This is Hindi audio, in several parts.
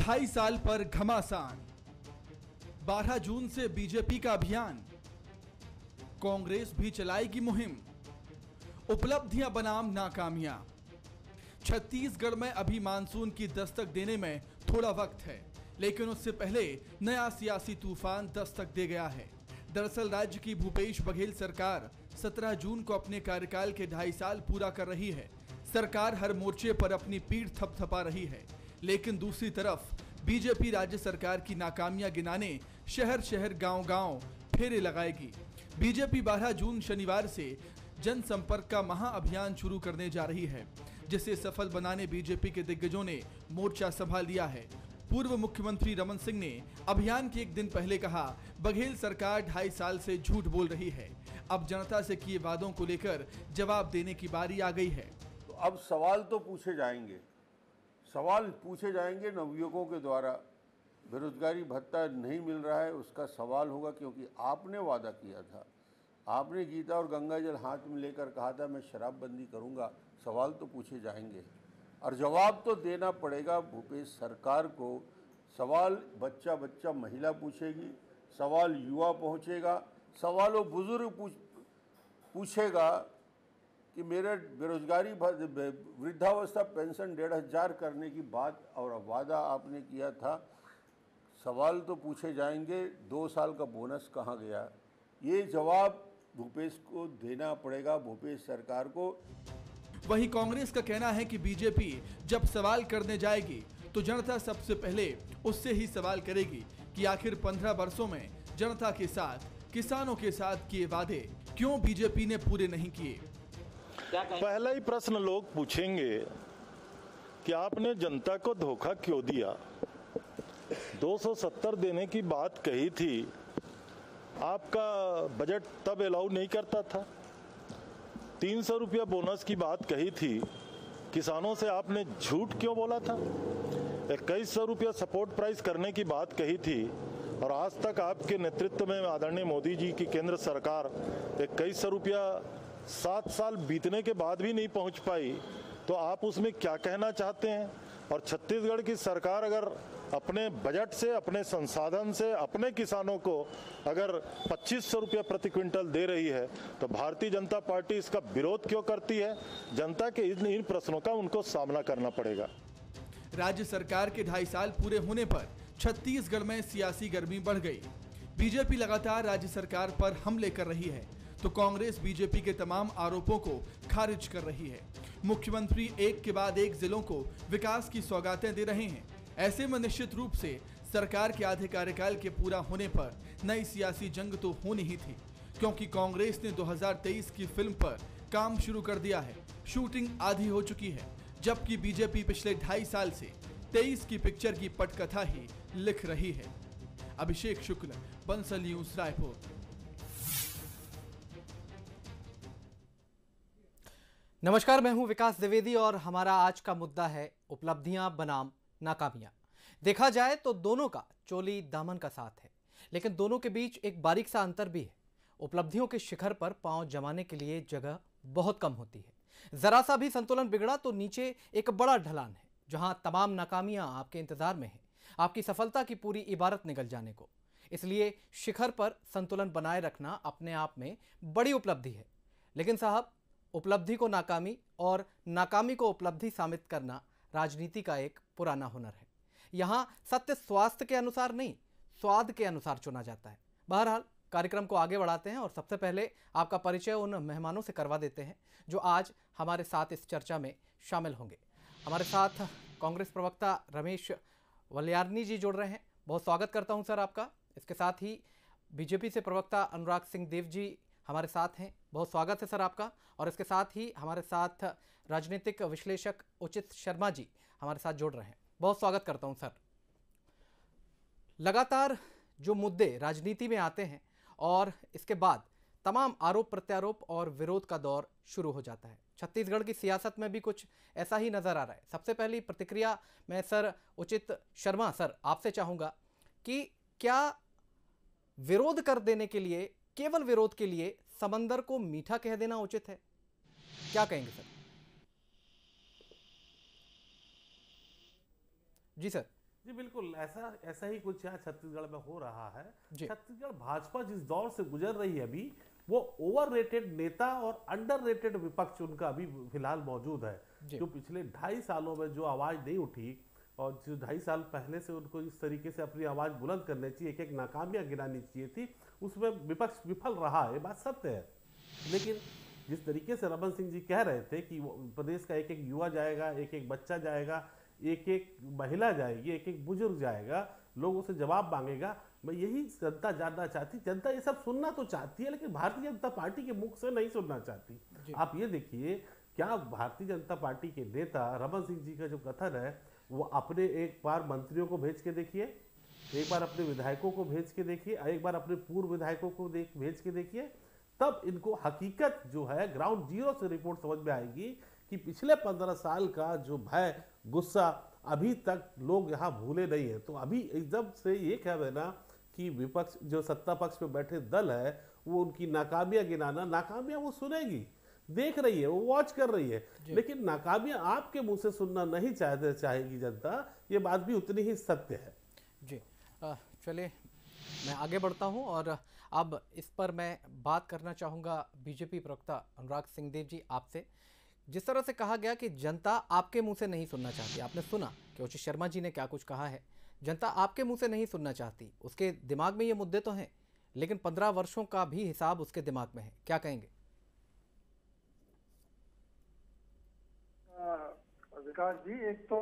2.5 साल पर घमासान। 12 जून से बीजेपी का अभियान, कांग्रेस भी चलाएगी मुहिम। उपलब्धियां बनाम नाकामियां। छत्तीसगढ़ में अभी मानसून की दस्तक देने में थोड़ा वक्त है, लेकिन उससे पहले नया सियासी तूफान दस्तक दे गया है। दरअसल राज्य की भूपेश बघेल सरकार 17 जून को अपने कार्यकाल के 2.5 साल पूरा कर रही है। सरकार हर मोर्चे पर अपनी पीठ थपथपा रही है, लेकिन दूसरी तरफ बीजेपी राज्य सरकार की नाकामियां गिनाने शहर शहर गांव-गांव फेरे लगाएगी। बीजेपी 12 जून शनिवार से जनसंपर्क का महाअभियान शुरू करने जा रही है, जिसे सफल बनाने बीजेपी के दिग्गजों ने मोर्चा संभाल लिया है। पूर्व मुख्यमंत्री रमन सिंह ने अभियान के एक दिन पहले कहा, बघेल सरकार 2.5 साल से झूठ बोल रही है। अब जनता से किए वादों को लेकर जवाब देने की बारी आ गई है। तो अब सवाल तो पूछे जाएंगे, नवयुवकों के द्वारा। बेरोजगारी भत्ता नहीं मिल रहा है, उसका सवाल होगा, क्योंकि आपने वादा किया था, आपने गीता और गंगा जल हाथ में लेकर कहा था मैं शराबबंदी करूंगा। सवाल तो पूछे जाएंगे और जवाब तो देना पड़ेगा भूपेश सरकार को। सवाल बच्चा बच्चा महिला पूछेगी, सवाल युवा पहुंचेगा, सवाल वो बुजुर्ग पूछेगा कि मेरे बेरोजगारी वृद्धावस्था पेंशन 1,500 करने की बात और वादा आपने किया था। सवाल तो पूछे जाएंगे, 2 साल का बोनस कहाँ गया? ये जवाब भूपेश को देना पड़ेगा, भूपेश सरकार को। वहीं कांग्रेस का कहना है कि बीजेपी जब सवाल करने जाएगी तो जनता सबसे पहले उससे ही सवाल करेगी कि आखिर 15 वर्षों में जनता के साथ, किसानों के साथ किए वादे क्यों बीजेपी ने पूरे नहीं किए। पहला ही प्रश्न लोग पूछेंगे कि आपने जनता को धोखा क्यों दिया। 270 देने की बात कही थी, आपका बजट तब अलाउ नहीं करता था। 300 रुपया बोनस की बात कही थी, किसानों से आपने झूठ क्यों बोला था। 2100 रुपया सपोर्ट प्राइस करने की बात कही थी और आज तक आपके नेतृत्व में आदरणीय मोदी जी की केंद्र सरकार 2100 रुपया 7 साल बीतने के बाद भी नहीं पहुंच पाई। तो आप उसमें क्या कहना चाहते हैं? और छत्तीसगढ़ की सरकार अगर अपने बजट से, अपने संसाधन से, अपने किसानों को अगर 2500 रुपया प्रति क्विंटल दे रही है तो भारतीय जनता पार्टी इसका विरोध क्यों करती है? जनता के इन प्रश्नों का उनको सामना करना पड़ेगा। राज्य सरकार के 2.5 साल पूरे होने पर छत्तीसगढ़ में सियासी गर्मी बढ़ गई। बीजेपी लगातार राज्य सरकार पर हमले कर रही है, तो कांग्रेस बीजेपी के तमाम आरोपों को खारिज कर रही है। मुख्यमंत्री एक के बाद एक जिलों को विकास की सौगातें दे रहे हैं। ऐसे में निश्चित रूप से सरकार के आधे कार्यकाल के पूरा होने पर नई सियासी जंग तो होनी ही थी, क्योंकि कांग्रेस ने 2023 की फिल्म पर काम शुरू कर दिया है। शूटिंग आधी हो चुकी है, जबकि बीजेपी पिछले 2.5 साल से 23 की पिक्चर की पटकथा ही लिख रही है। अभिषेक शुक्ल, बंसल न्यूज, रायपुर। नमस्कार, मैं हूं विकास द्विवेदी और हमारा आज का मुद्दा है उपलब्धियां बनाम नाकामियां। देखा जाए तो दोनों का चोली दामन का साथ है, लेकिन दोनों के बीच एक बारीक सा अंतर भी है। उपलब्धियों के शिखर पर पांव जमाने के लिए जगह बहुत कम होती है। जरा सा भी संतुलन बिगड़ा तो नीचे एक बड़ा ढलान है, जहां तमाम नाकामियां आपके इंतजार में हैं, आपकी सफलता की पूरी इबारत निकल जाने को। इसलिए शिखर पर संतुलन बनाए रखना अपने आप में बड़ी उपलब्धि है। लेकिन साहब, उपलब्धि को नाकामी और नाकामी को उपलब्धि साबित करना राजनीति का एक पुराना हुनर है। यहां सत्य स्वास्थ्य के अनुसार नहीं, स्वाद के अनुसार चुना जाता है। बहरहाल, कार्यक्रम को आगे बढ़ाते हैं और सबसे पहले आपका परिचय उन मेहमानों से करवा देते हैं जो आज हमारे साथ इस चर्चा में शामिल होंगे। हमारे साथ कांग्रेस प्रवक्ता रमेश वल्यारनी जी जुड़ रहे हैं, बहुत स्वागत करता हूं सर आपका। इसके साथ ही बीजेपी से प्रवक्ता अनुराग सिंह देव जी हमारे साथ हैं, बहुत स्वागत है सर आपका। और इसके साथ ही हमारे साथ राजनीतिक विश्लेषक उचित शर्मा जी हमारे साथ जुड़ रहे हैं, बहुत स्वागत करता हूं सर। लगातार जो मुद्दे राजनीति में आते हैं और इसके बाद तमाम आरोप प्रत्यारोप और विरोध का दौर शुरू हो जाता है। छत्तीसगढ़ की सियासत में भी कुछ ऐसा ही नजर आ रहा है। सबसे पहली प्रतिक्रिया मैं सर उचित शर्मा सर आपसे चाहूंगा कि क्या विरोध कर देने के लिए, केवल विरोध के लिए समंदर को मीठा कह देना उचित है? क्या कहेंगे सर? जी सर। जी बिल्कुल, ऐसा ही कुछ यहाँ छत्तीसगढ़ में हो रहा है। जी। छत्तीसगढ़ भाजपा जिस दौर से गुजर रही है अभी, वो ओवररेटेड नेता और अंडररेटेड विपक्ष उनका अभी फिलहाल मौजूद है। जी। जो पिछले 2.5 सालों में जो आवाज नहीं उठी और जो 2.5 साल पहले से उनको इस तरीके से अपनी आवाज बुलंद करनी चाहिए, एक एक नाकामियां गिनानी चाहिए थी, उसमें विपक्ष विफल रहा है, बात सत्य है। लेकिन जिस तरीके से रमन सिंह जी कह रहे थे कि प्रदेश का एक एक युवा जाएगा, एक एक बच्चा जाएगा, एक एक महिला जाएगी, एक एक बुजुर्ग जाएगा, लोगों से जवाब मांगेगा, मैं यही जनता जानना चाहती। जनता ये सब सुनना तो चाहती है, लेकिन भारतीय जनता पार्टी के मुख से नहीं सुनना चाहती। आप ये देखिए, क्या भारतीय जनता पार्टी के नेता रमन सिंह जी का जो कथन है, वो अपने एक बार मंत्रियों को भेज के देखिए, एक बार अपने विधायकों को भेज के देखिए, एक बार अपने पूर्व विधायकों को भेज के देखिए, तब इनको हकीकत जो है ग्राउंड जीरो से रिपोर्ट समझ में आएगी कि पिछले 15 साल का जो भय, गुस्सा अभी तक लोग यहाँ भूले नहीं है। तो अभी एकदम से ये कह देना कि विपक्ष जो सत्ता पक्ष में बैठे दल है, वो उनकी नाकामियां गिनाना, नाकामियां वो सुनेगी, देख रही है, वो वॉच कर रही है, लेकिन नाकामियां आपके मुंह से सुनना नहीं चाहेगी जनता, ये बात भी उतनी ही सत्य है। जी चलिए मैं आगे बढ़ता हूं और अब इस पर मैं बात करना चाहूँगा बीजेपी प्रवक्ता अनुराग सिंहदेव जी आपसे। जिस तरह से कहा गया कि जनता आपके मुंह से नहीं सुनना चाहती, आपने सुना कि ओची शर्मा जी ने क्या कुछ कहा है, जनता आपके मुंह से नहीं सुनना चाहती, उसके दिमाग में ये मुद्दे तो हैं, लेकिन 15 वर्षों का भी हिसाब उसके दिमाग में है, क्या कहेंगे? विकास जी, एक तो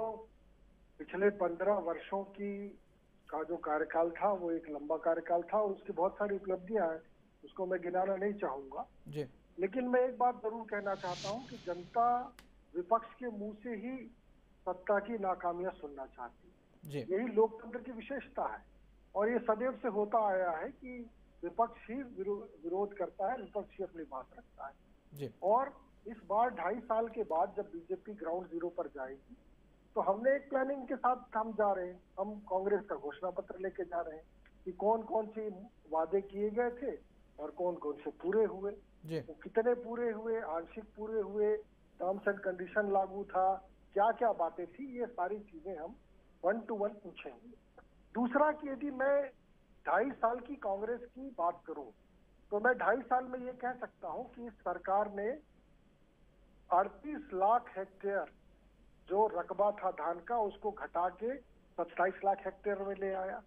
पिछले 15 वर्षों का जो कार्यकाल था वो एक लंबा कार्यकाल था और उसकी बहुत सारी उपलब्धियां हैं, उसको मैं गिनाना नहीं चाहूंगा जी। लेकिन मैं एक बात जरूर कहना चाहता हूं कि जनता विपक्ष के मुंह से ही सत्ता की नाकामियां सुनना चाहती है। यही लोकतंत्र की विशेषता है और ये सदैव से होता आया है कि विपक्ष ही विरोध करता है, विपक्ष ही अपनी बात रखता है। और इस बार 2.5 साल के बाद जब बीजेपी ग्राउंड जीरो पर जाएगी तो हमने एक प्लानिंग के साथ हम जा रहे हैं। हम कांग्रेस का घोषणा पत्र लेके जा रहे हैं कि कौन कौन सी वादे किए गए थे और कौन कौन से पूरे हुए, वो कितने पूरे हुए, आंशिक पूरे हुए, टर्म्स एंड कंडीशन लागू था, क्या क्या बातें थी, ये सारी चीजें हम 1 to 1 पूछेंगे। दूसरा कि यदि मैं 2.5 साल की कांग्रेस की बात करूं तो मैं 2.5 साल में ये कह सकता हूं कि सरकार ने 38 लाख हेक्टेयर जो रकबा था धान का उसको घटा के 27 लाख हेक्टेयर में ले आया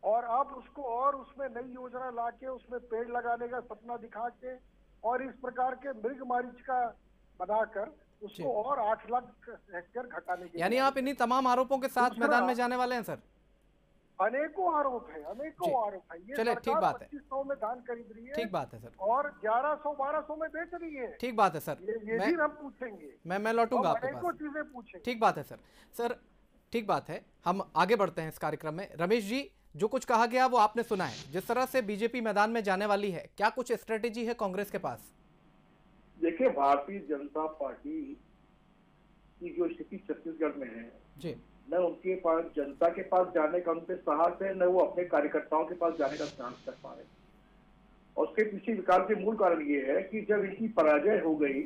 और अब उसको और उसमें नई योजना लाके उसमें पेड़ लगाने का सपना दिखा के और इस प्रकार के मृग मरीचिका बनाकर उसको और 8 लाख हेक्टेयर घटाने के, यानी आप इन्हीं तमाम आरोपों के साथ मैदान में जाने वाले हैं सर? अनेकों आरोप है, अनेकों आरोप है। ये चलिए ठीक बात है, 2500 में धान खरीद रही है, ठीक बात है सर, और 1100-1200 में बेच रही है, ठीक बात है सर। ये भी हम पूछेंगे, मैं लौटूंगा आपके पास, चीजें पूछेंगे। ठीक बात है सर। सर ठीक बात है, हम आगे बढ़ते हैं इस कार्यक्रम में। रमेश जी, जो कुछ कहा गया वो आपने सुना है, जिस तरह से बीजेपी मैदान में जाने वाली है, क्या कुछ स्ट्रेटेजी है कांग्रेस के पास? देखिए, भारतीय जनता पार्टी की जो स्थिति छत्तीसगढ़ में है जी, न उनके पास जनता के पास जाने का उनके साहस है, न वो अपने कार्यकर्ताओं के पास जाने का साहस कर पा रहे। और उसके पीछे विकास के मूल कारण ये है कि जब इनकी पराजय हो गई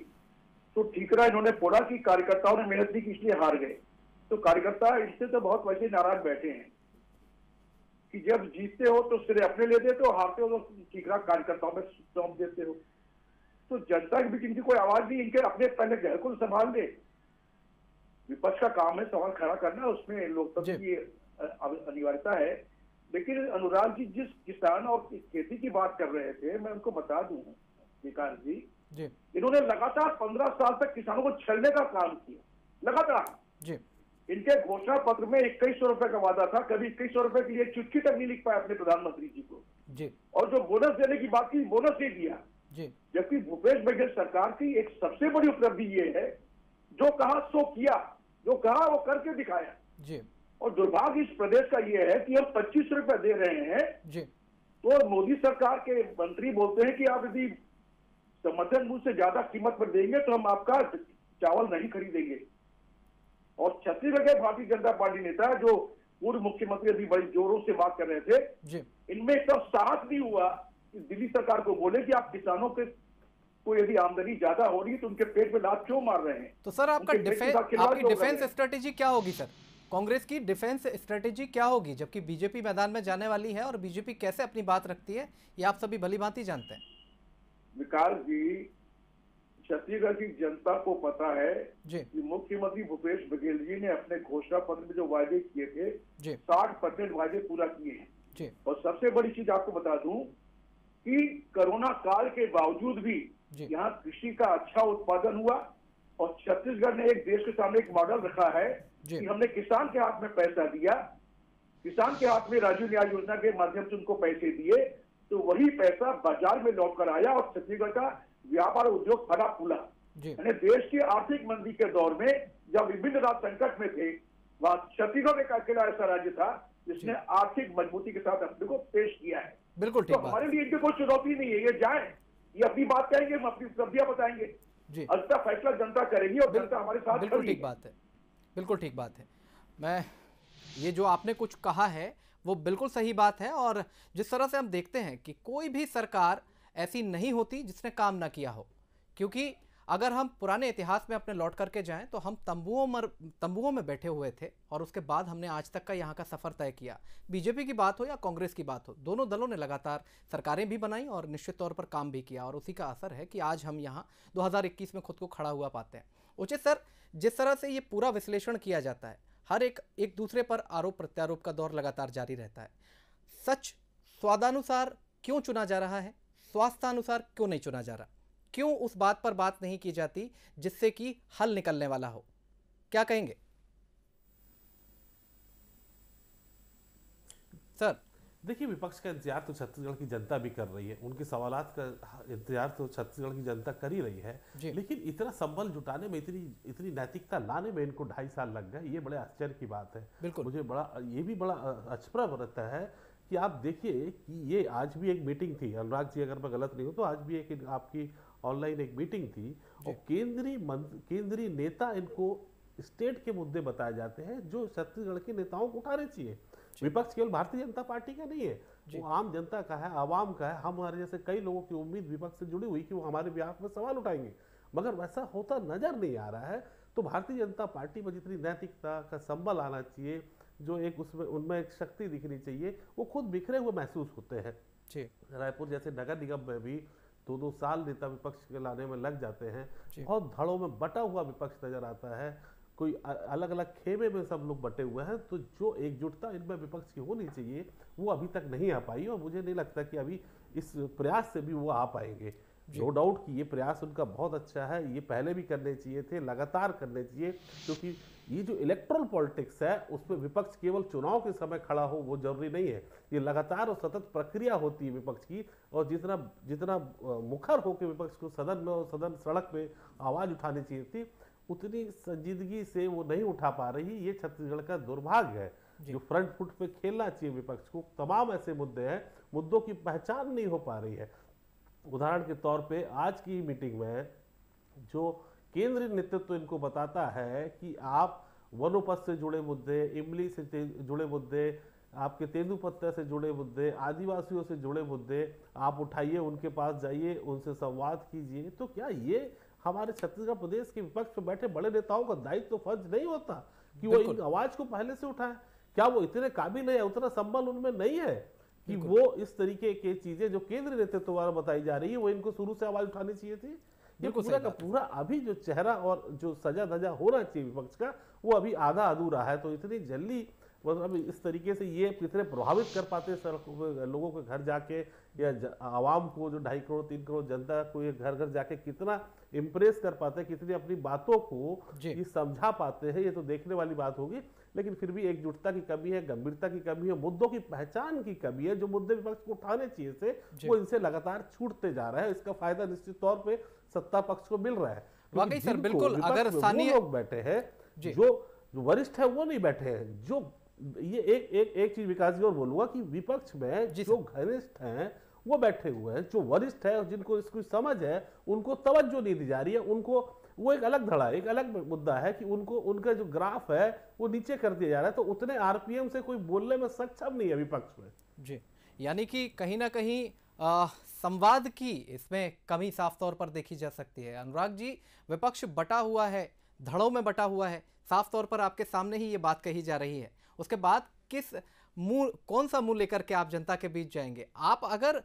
तो ठीकरा इन्होंने फोड़ा कि कार्यकर्ताओं ने मेहनत की इसलिए हार गए। तो कार्यकर्ता इससे तो बहुत वैसे नाराज बैठे हैं कि जब जीतते हो तो सिरे अपने ले देते हो, हारते हो तो ठीकरा कार्यकर्ताओं में सौंप देते हो। तो जनता के बीच इनकी कोई आवाज नहीं, इनके अपने पहले घर को संभाल दे। विपक्ष का काम है सवाल खड़ा करना, उसमें लोकतंत्र की अनिवार्यता है। लेकिन अनुराग जी जिस किसान और खेती की बात कर रहे थे, मैं उनको बता दूं विकास जी, इन्होंने लगातार 15 साल तक किसानों को छलने का काम किया, लगातार। इनके घोषणा पत्र में 2100 रुपए का वादा था, कभी 2100 रुपए के लिए चुटकी तक नहीं लिख पाए अपने प्रधानमंत्री जी को। और जो बोनस देने की बात की, बोनस नहीं दिया। जबकि भूपेश बघेल सरकार की एक सबसे बड़ी उपलब्धि ये है, जो कहा सो किया, जो कहा वो करके दिखाया। और दुर्भाग्य इस प्रदेश का ये है कि हम 25 रुपए दे रहे हैं तो मोदी सरकार के मंत्री बोलते हैं कि आप यदि समर्थन मूल्य से ज्यादा कीमत पर देंगे तो हम आपका चावल नहीं खरीदेंगे। और छत्तीसगढ़ के भारतीय जनता पार्टी नेता जो पूर्व मुख्यमंत्री अभी बड़ी जोरों से बात कर रहे थे, इनमें एकदम साहस नहीं हुआ कि दिल्ली सरकार को बोले कि आप किसानों के को यदि आमदनी ज्यादा हो रही है तो उनके पेट में लात क्यों मार रहे हैं। तो सर आपकी डिफेंस स्ट्रेटेजी क्या होगी सर? कांग्रेस की डिफेंस स्ट्रेटेजी क्या होगी, जबकि बीजेपी मैदान में जाने वाली है, और बीजेपी कैसे अपनी बात रखती है ये आप सभी भलीभांति जानते हैं। विकास जी, छत्तीसगढ़ की जनता को पता है कि मुख्यमंत्री भूपेश बघेल जी ने अपने घोषणा पत्र में जो वायदे किए थे 60% वायदे पूरा किए हैं। और सबसे बड़ी चीज आपको बता दूं कि कोरोना काल के बावजूद भी यहाँ कृषि का अच्छा उत्पादन हुआ, और छत्तीसगढ़ ने एक देश के सामने एक मॉडल रखा है कि हमने किसान के हाथ में पैसा दिया, किसान के हाथ में राजीव न्याय योजना के माध्यम से उनको पैसे दिए, तो वही पैसा बाजार में लौट कर आया और छत्तीसगढ़ का व्यापार उद्योग फला फूला। यानी देश की आर्थिक मंदी के दौर में जब विभिन्न राज्य संकट में थे, वहां छत्तीसगढ़ एक अकेला ऐसा राज्य था जिसने आर्थिक मजबूती के साथ अपने को पेश किया है। बिल्कुल ठीक। तो हमारे लिए इनकी कोई चुनौती नहीं है, ये जाए, ये अपनी बात कहेंगे, हम अपनी उपलब्धियां बताएंगे, अंततः फैसला जनता करेगी और जनता हमारे साथ। बिल्कुल ठीक बात है, बिल्कुल ठीक बात है। मैं ये जो आपने कुछ कहा है वो बिल्कुल सही बात है, और जिस तरह से हम देखते हैं कि कोई भी सरकार ऐसी नहीं होती जिसने काम ना किया हो, क्योंकि अगर हम पुराने इतिहास में अपने लौट करके जाएं तो हम तंबुओं में बैठे हुए थे, और उसके बाद हमने आज तक का यहाँ का सफ़र तय किया। बीजेपी की बात हो या कांग्रेस की बात हो, दोनों दलों ने लगातार सरकारें भी बनाई और निश्चित तौर पर काम भी किया, और उसी का असर है कि आज हम यहाँ 2021 में खुद को खड़ा हुआ पाते हैं। उचित सर, जिस तरह से ये पूरा विश्लेषण किया जाता है, हर एक दूसरे पर आरोप प्रत्यारोप का दौर लगातार जारी रहता है। सच स्वादानुसार क्यों चुना जा रहा है, स्वास्थ्यानुसार क्यों नहीं चुना जा रहा? क्यों उस बात पर बात नहीं की जाती जिससे कि हल निकलने वाला हो? क्या कहेंगे सर? देखिए, विपक्ष का इंतजार तो छत्तीसगढ़ की जनता भी कर रही है, उनके सवालात का इंतजार तो छत्तीसगढ़ की जनता कर ही रही है, लेकिन इतना संबल जुटाने में, इतनी नैतिकता लाने में इनको 2.5 साल लग गए, ये बड़े आश्चर्य की बात है। मुझे ये भी बड़ा अचरज रहता है कि आप देखिए कि ये आज भी एक मीटिंग थी, अनुराग जी अगर मैं गलत नहीं हूँ तो आज भी एक आपकी ऑनलाइन एक मीटिंग थी, और केंद्रीय नेता इनको स्टेट के मुद्दे बताए जाते हैं जो छत्तीसगढ़ के नेताओं को उठाने चाहिए। विपक्ष केवल भारतीय जनता पार्टी का नहीं है, वो आम जनता का है, आवाम का है। हमारे जैसे कई लोगों की उम्मीद विपक्ष से जुड़ी हुई कि वो हमारे बिहाफ में सवाल उठाएंगे, मगर वैसा होता नजर नहीं आ रहा है। तो भारतीय जनता पार्टी में जितनी नैतिकता का संबल आना चाहिए, जो एक उनमें एक शक्ति दिखनी चाहिए, वो खुद बिखरे हुए महसूस होते हैं। रायपुर जैसे नगर निगम में भी 2-2 साल नेता विपक्ष के लाने में लग जाते हैं, बहुत धड़ों में बटा हुआ विपक्ष नजर आता है, कोई अलग अलग खेमे में सब लोग बटे हुए हैं। तो जो एकजुटता इनमें विपक्ष की होनी चाहिए वो अभी तक नहीं आ पाई, और मुझे नहीं लगता कि अभी इस प्रयास से भी वो आ पाएंगे। नो डाउट कि ये प्रयास उनका बहुत अच्छा है, ये पहले भी करने चाहिए थे, लगातार करने चाहिए, क्योंकि ये जो इलेक्ट्रल पॉलिटिक्स है उसमें विपक्ष केवल चुनाव के समय खड़ा हो वो जरूरी नहीं है, ये लगातार और सतत प्रक्रिया होती है विपक्ष की। और जितना मुखर होकर विपक्ष को सदन में और सदन सड़क पे आवाज उठानी चाहिए थी, उतनी संजीदगी से वो नहीं उठा पा रही। ये छत्तीसगढ़ का दुर्भाग्य है। जो फ्रंट फुट पे खेलना चाहिए विपक्ष को, तमाम ऐसे मुद्दे हैं, मुद्दों की पहचान नहीं हो पा रही है। उदाहरण के तौर पे आज की मीटिंग में जो केंद्रीय नेतृत्व इनको बताता है कि आप वनोपज से जुड़े मुद्दे, इमली से जुड़े मुद्दे, आपके तेंदुपत्ता से जुड़े मुद्दे, आदिवासियों से जुड़े मुद्दे आप उठाइए, उनके पास जाइए, उनसे संवाद कीजिए। तो क्या ये हमारे छत्तीसगढ़ प्रदेश के विपक्ष में बैठे बड़े नेताओं का दायित्व तो फर्ज नहीं होता कि वो इन आवाज को पहले से उठाएं? क्या वो इतने काबिल है, उतना संबल उनमें नहीं है कि वो इस तरीके की चीजें जो केंद्रीय नेतृत्व द्वारा बताई जा रही है वो इनको शुरू से आवाज उठानी चाहिए थी? ये पूरा का पूरा अभी जो चेहरा और जो सजा धजा होना चाहिए विपक्ष का, वो अभी आधा अधूरा है। तो इतनी जल्दी मतलब इस तरीके से ये कितने प्रभावित कर पाते लोगों के घर जाके, या आवाम को जो 2.5 करोड़ 3 करोड़ जनता को ये घर घर जाके कितना इम्प्रेस कर पाते हैं, कितनी अपनी बातों को ये समझा पाते हैं, ये तो देखने वाली बात होगी। लेकिन फिर भी एकजुटता की कमी है, गंभीरता की कमी है, मुद्दों की पहचान की कमी है। जो मुद्दे विपक्ष को उठाने चाहिए थे वो इनसे लगातार छूटते जा रहा है। इसका फायदा निश्चित तौर पे सत्ता पक्ष को मिल रहा है। वाकई सर, बिल्कुल। अगर स्थानीय लोग बैठे हैं, जो वरिष्ठ है वो नहीं बैठे हैं। जो ये एक चीज विकास जी और बोलूंगा कि विपक्ष में जो घनिष्ठ हैं वो बैठे हुए हैं, जो वरिष्ठ है और जिनको इसकी समझ है उनको तवज्जो नहीं दी जा रही है। उनको वो एक अलग धड़ा, एक अलग मुद्दा है कि उनको उनका जो ग्राफ है वो नीचे कर दिया जा रहा है। तो उतने आरपीएम से कोई बोलने में सक्षम नहीं है विपक्ष में। जी, यानी कि कहीं ना कहीं संवाद की इसमें कमी साफ तौर पर देखी जा सकती है। अनुराग जी, विपक्ष बटा हुआ है, धड़ों में बटा हुआ है, साफ तौर पर आपके सामने ही ये बात कही जा रही है। उसके बाद किस मुंह, कौन सा मुंह लेकर के आप जनता के बीच जाएंगे? आप अगर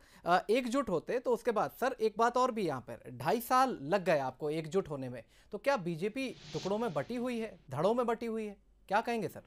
एकजुट होते तो उसके बाद सर एक बात और भी, यहाँ पर 2.5 साल लग गए आपको एकजुट होने में, तो क्या बीजेपी टुकड़ों में बटी हुई है, धड़ों में बटी हुई है? क्या कहेंगे सर?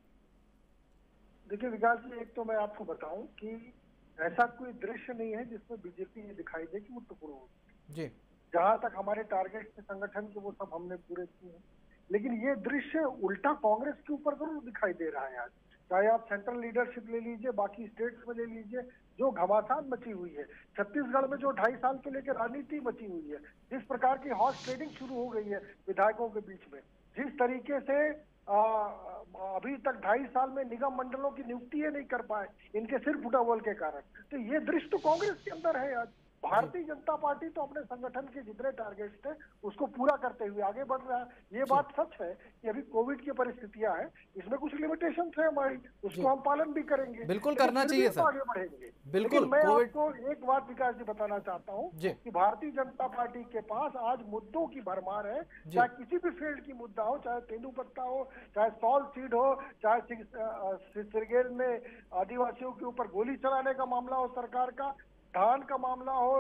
देखिए विकास जी, एक तो मैं आपको बताऊं कि ऐसा कोई दृश्य नहीं है जिसमें बीजेपी ये दिखाई दे कि वो टुकड़ों हो जी। जहां तक हमारे टारगेट थे संगठन के वो सब हमने पूरे किए हैं, लेकिन ये दृश्य उल्टा कांग्रेस के ऊपर जरूर दिखाई दे रहा है आज। चाहे आप सेंट्रल लीडरशिप ले लीजिए, बाकी स्टेट्स में ले लीजिए, जो घमासान मची हुई है, छत्तीसगढ़ में जो 2.5 साल को लेकर राजनीति मची हुई है, जिस प्रकार की हॉर्स ट्रेडिंग शुरू हो गई है विधायकों के बीच में, जिस तरीके से अभी तक 2.5 साल में निगम मंडलों की नियुक्ति नहीं कर पाए इनके सिर्फ उठावल के कारण, तो ये दृश्य तो कांग्रेस के अंदर है आज। भारतीय जनता पार्टी तो अपने संगठन के जितने टारगेट्स थे उसको पूरा करते हुए आगे बढ़ रहा है। ये बात सच है कि अभी कोविड की परिस्थितियां हैं, इसमें कुछ लिमिटेशन है हमारी, उसको हम पालन भी करेंगे, बिल्कुल करना चाहिए सर, आगे बढ़ेंगे। बिल्कुल। मैं आपको एक बात विकास जी बताना चाहता हूँ कि भारतीय जनता पार्टी के पास आज मुद्दों की भरमार है, चाहे किसी भी फील्ड की मुद्दा हो, चाहे तेंदुपत्ता हो, चाहे सॉल्ट सीड हो, चाहे सिरगेल में आदिवासियों के ऊपर गोली चलाने का मामला हो सरकार का, धान का मामला हो,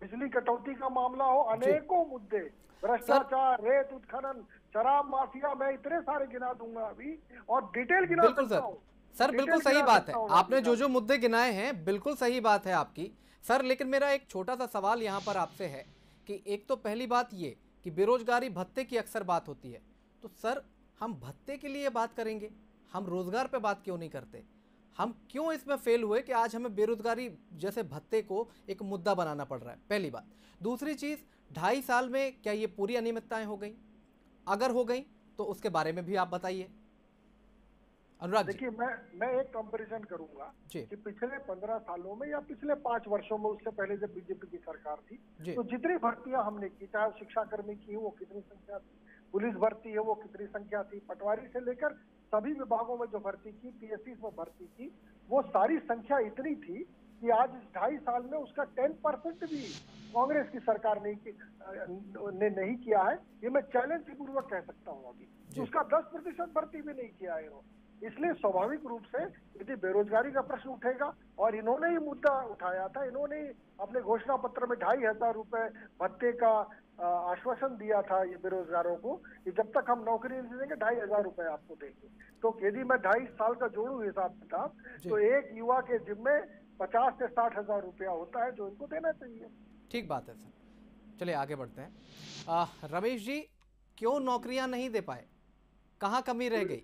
बिजली कटौती का मामला हो, अनेकों मुद्दे, भ्रष्टाचार, रेत उत्खनन, शराब माफिया, मैं इतने सारे गिना दूंगा अभी और डिटेल गिना सकता हूं सर। बिल्कुल सही बात है, आपने जो जो मुद्दे गिनाए हैं बिल्कुल सही बात है आपकी सर। लेकिन मेरा एक छोटा सा सवाल यहाँ पर आपसे है कि एक तो पहली बात ये कि बेरोजगारी भत्ते की अक्सर बात होती है, तो सर हम भत्ते के लिए बात करेंगे, हम रोजगार पे बात क्यों नहीं करते? हम क्यों इसमें फेल हुए कि आज हमें बेरोजगारी जैसे भत्ते को एक मुद्दा बनाना पड़ रहा है? पहली बात। दूसरी चीज, 2.5 साल में क्या ये पूरी अनियमितताएं हो गई? अगर हो गई तो उसके बारे में भी आप बताइए अनुराग जी। देखिए मैं एक कंपैरिजन करूंगा कि पिछले 15 सालों में या पिछले 5 वर्षों में, उससे पहले जब बीजेपी की सरकार थी, तो जितनी भर्तियां हमने की, चाहे शिक्षा कर्मी की हो वो कितनी संख्या थी, पुलिस भर्ती है वो कितनी संख्या थी, पटवारी से लेकर सभी विभागों में जो भर्ती की, पीएससी में भर्ती की, वो सारी संख्या इतनी थी कि आज इस 2.5 साल में उसका 10% भी कांग्रेस की सरकार ने नहीं किया है। ये मैं चैलेंज पूर्वक कह सकता हूँ अभी, उसका 10% भर्ती भी नहीं किया है इन्होंने। इसलिए स्वाभाविक रूप से यदि बेरोजगारी का प्रश्न उठेगा, और इन्होंने ही मुद्दा उठाया था, इन्होंने अपने घोषणा पत्र में 2,500 रुपए भत्ते का आश्वासन दिया था ये बेरोजगारों को कि जब तक हम नौकरी नहीं देंगे 2,500 रुपए आपको देंगे। तो यदि मैं 2.5 साल का जोड़ू हिसाब किताब, तो एक युवा के जिम्मे 50 से 60 हजार रुपया होता है जो इनको देना चाहिए। ठीक बात है सर, चलिए आगे बढ़ते हैं। रमेश जी, क्यों नौकरियां नहीं दे पाए? कहाँ कमी रह गई?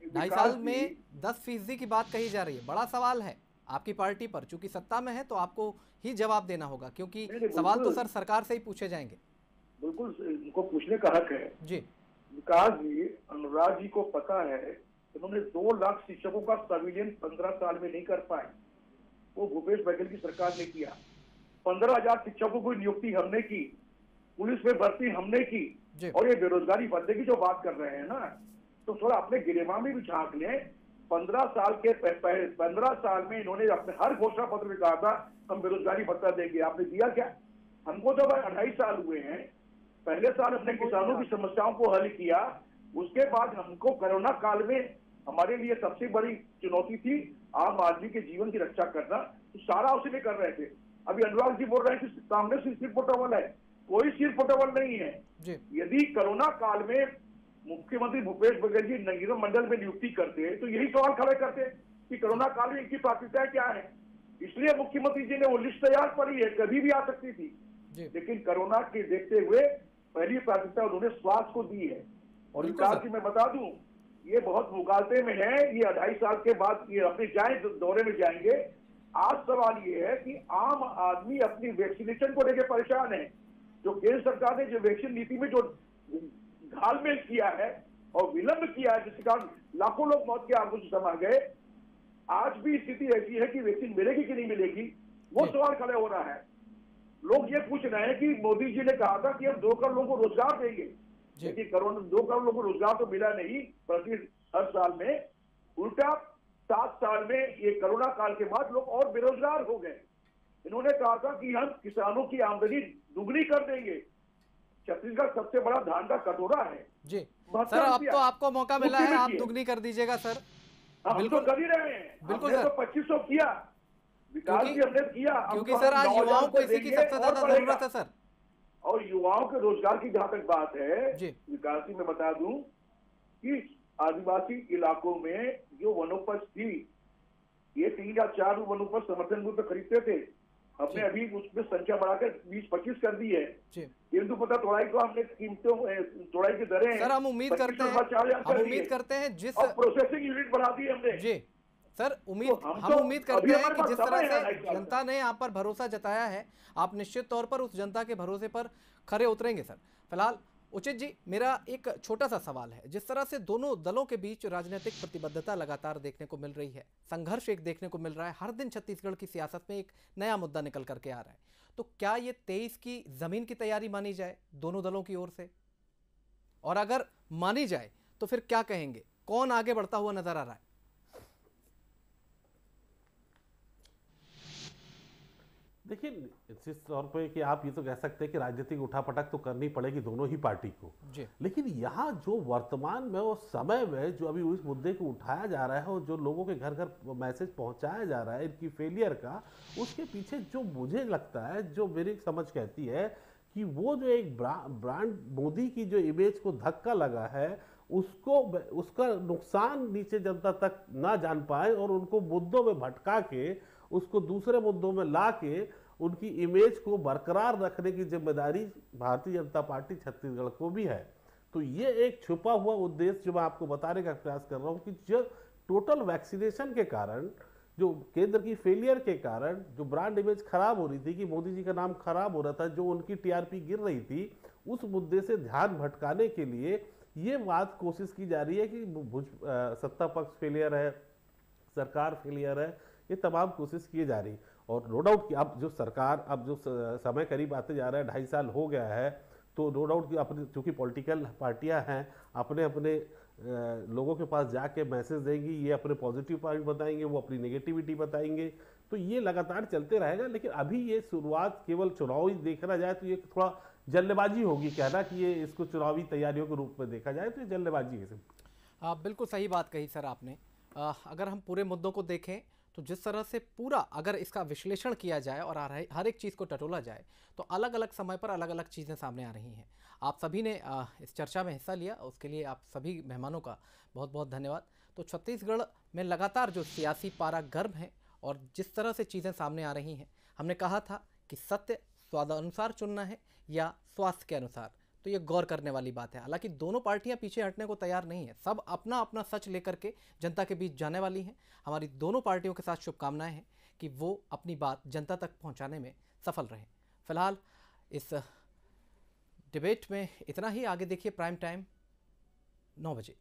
2.5 साल में 10% की बात कही जा रही है, बड़ा सवाल है आपकी पार्टी पर। चूंकि सत्ता में है तो आपको ही जवाब देना होगा, क्योंकि सवाल तो सर सरकार से ही पूछे जाएंगे। बिल्कुल इनको पूछने का हक है जी। विकास जी, अनुराग जी को पता है उन्होंने 2 लाख शिक्षकों का सर्विलेंस 15 साल में नहीं कर पाए, वो भूपेश बघेल की सरकार ने किया। 15,000 शिक्षकों की नियुक्ति हमने की, पुलिस में भर्ती हमने की, और ये बेरोजगारी भत्ते की जो बात कर रहे हैं ना, तो थोड़ा अपने गिरेबान में भी झांक लें। 15 साल में इन्होंने अपने हर घोषणा पत्र में कहा था हम बेरोजगारी भत्ता देंगे, आपने दिया क्या? हमको तो 2.5 साल हुए हैं। पहले साल अपने किसानों की समस्याओं को हल किया, उसके बाद हमको कोरोना काल में हमारे लिए सबसे बड़ी चुनौती थी आम आदमी के जीवन की रक्षा करना, तो सारा उसी में कर रहे थे। अभी अनुराग जी बोल रहे हैं कि कांग्रेस की सिर पोटवल है, कोई सिर पोटवल नहीं है। यदि कोरोना काल में मुख्यमंत्री भूपेश बघेल जी निगम मंडल में नियुक्ति करते तो यही सवाल खड़े करते कि कोरोना काल में इनकी प्राथमिकताएं क्या है। इसलिए मुख्यमंत्री जी ने वो लिस्ट तैयार करी है, कभी भी आ सकती थी, लेकिन कोरोना के देखते हुए पहली प्राथमिकता उन्होंने स्वास्थ्य को दी है। और विकास जी मैं बता दूं, ये बहुत मुगालते में है, ये 2.5 साल के बाद ये अपने दौरे में जाएंगे। आज सवाल ये है कि आम आदमी अपनी वैक्सीनेशन को लेकर परेशान है। जो केंद्र सरकार ने जो वैक्सीन नीति में जो घालमेल किया है और विलंब किया है, जिसके कारण लाखों लोग मौत के आंसू समा गए, आज भी स्थिति ऐसी है कि वैक्सीन मिलेगी कि नहीं मिलेगी, वो सवाल खड़े हो रहा है। लोग ये पूछ रहे हैं कि मोदी जी ने कहा था कि हम 2 करोड़ लोगों को रोजगार देंगे, लेकिन 2 करोड़ लोगों को रोजगार तो मिला नहीं प्रति हर साल में, उल्टा 7 साल में ये कोरोना काल के बाद लोग और बेरोजगार हो गए। इन्होंने कहा था कि हम किसानों की आमदनी दुगनी कर देंगे, छत्तीसगढ़ सबसे बड़ा धान का कटोरा है जी। सर अब तो आपको मौका मिला है, आप दुगनी कर दीजिएगा सर। हम तो कर ही रहे हैं, बिल्कुल हमने सर। तो 2500 किया, विकास भी हमने किया, क्योंकि सर आज युवाओं को इसी की सबसे ज्यादा जरूरत है सर। और युवाओं के रोजगार की जहां तक बात है जी, विकास जी मैं बता दूं कि आदिवासी इलाकों में जो वनोपज थी, ये 3 या 4 वनोपज समर्थन मूल्य पे खरीदते थे, हमने अभी उसमें संख्या बढ़ाकर 20-25 कर दी है। तेंदुपत्ता तोड़ाई को हमने कीमतों तोड़ाई की दरें सर हम उम्मीद करते हैं जिस प्रोसेसिंग यूनिट बढ़ा दी हमने जी सर, हम उम्मीद करते हैं कि जिस तरह से जनता ने यहाँ पर भरोसा जताया है, आप निश्चित तौर पर उस जनता के भरोसे पर खरे उतरेंगे सर। फिलहाल उचित जी, मेरा एक छोटा सा सवाल है, जिस तरह से दोनों दलों के बीच राजनीतिक प्रतिबद्धता लगातार देखने को मिल रही है, संघर्ष एक देखने को मिल रहा है, हर दिन छत्तीसगढ़ की सियासत में एक नया मुद्दा निकल करके आ रहा है, तो क्या ये 23 की जमीन की तैयारी मानी जाए दोनों दलों की ओर से? और अगर मानी जाए तो फिर क्या कहेंगे, कौन आगे बढ़ता हुआ नजर आ रहा है? देखिए निश्चित तौर पे कि आप ये तो कह सकते हैं कि राजनीतिक उठापटक तो करनी पड़ेगी दोनों ही पार्टी को जी। लेकिन यहाँ जो वर्तमान में और समय में जो अभी उस मुद्दे को उठाया जा रहा है और जो लोगों के घर घर मैसेज पहुंचाया जा रहा है इनकी फेलियर का, उसके पीछे जो मुझे लगता है, जो मेरी समझ कहती है कि वो जो एक ब्रांड मोदी की जो इमेज को धक्का लगा है, उसका नुकसान नीचे जनता तक ना जान पाए और उनको मुद्दों में भटका के उसको दूसरे मुद्दों में ला के उनकी इमेज को बरकरार रखने की जिम्मेदारी भारतीय जनता पार्टी छत्तीसगढ़ को भी है। तो ये एक छुपा हुआ उद्देश्य जो मैं आपको बताने का प्रयास कर रहा हूँ कि जो टोटल वैक्सीनेशन के कारण, जो केंद्र की फेलियर के कारण जो ब्रांड इमेज खराब हो रही थी कि मोदी जी का नाम खराब हो रहा था, जो उनकी टीआरपी गिर रही थी, उस मुद्दे से ध्यान भटकाने के लिए ये बात कोशिश की जा रही है कि सत्ता पक्ष फेलियर है, सरकार फेलियर है, ये तमाम कोशिश की जा रही। और नो डाउट कि अब जो सरकार, अब जो समय करीब आते जा रहा है, 2.5 साल हो गया है, तो नो डाउट कि अपने चूँकि पॉलिटिकल पार्टियां हैं, अपने अपने लोगों के पास जाके मैसेज देंगी, ये अपने पॉजिटिव पॉइंट बताएंगे, वो अपनी नेगेटिविटी बताएंगे, तो ये लगातार चलते रहेगा। लेकिन अभी ये शुरुआत केवल चुनावी देखना जाए तो ये थोड़ा जल्दबाजी होगी कहना कि ये इसको चुनावी तैयारियों के रूप में देखा जाए, तो ये जल्दबाजी है। आप बिल्कुल सही बात कही सर आपने। अगर हम पूरे मुद्दों को देखें तो जिस तरह से पूरा अगर इसका विश्लेषण किया जाए और हर एक चीज़ को टटोला जाए तो अलग अलग समय पर अलग अलग चीज़ें सामने आ रही हैं। आप सभी ने इस चर्चा में हिस्सा लिया, उसके लिए आप सभी मेहमानों का बहुत बहुत धन्यवाद। तो छत्तीसगढ़ में लगातार जो सियासी पारा गर्म है और जिस तरह से चीज़ें सामने आ रही हैं, हमने कहा था कि सत्य स्वादानुसार चुनना है या स्वास्थ्य के अनुसार, तो ये गौर करने वाली बात है। हालांकि दोनों पार्टियां पीछे हटने को तैयार नहीं है, सब अपना अपना सच लेकर के जनता के बीच जाने वाली हैं। हमारी दोनों पार्टियों के साथ शुभकामनाएं हैं कि वो अपनी बात जनता तक पहुंचाने में सफल रहें। फिलहाल इस डिबेट में इतना ही। आगे देखिए प्राइम टाइम 9 बजे।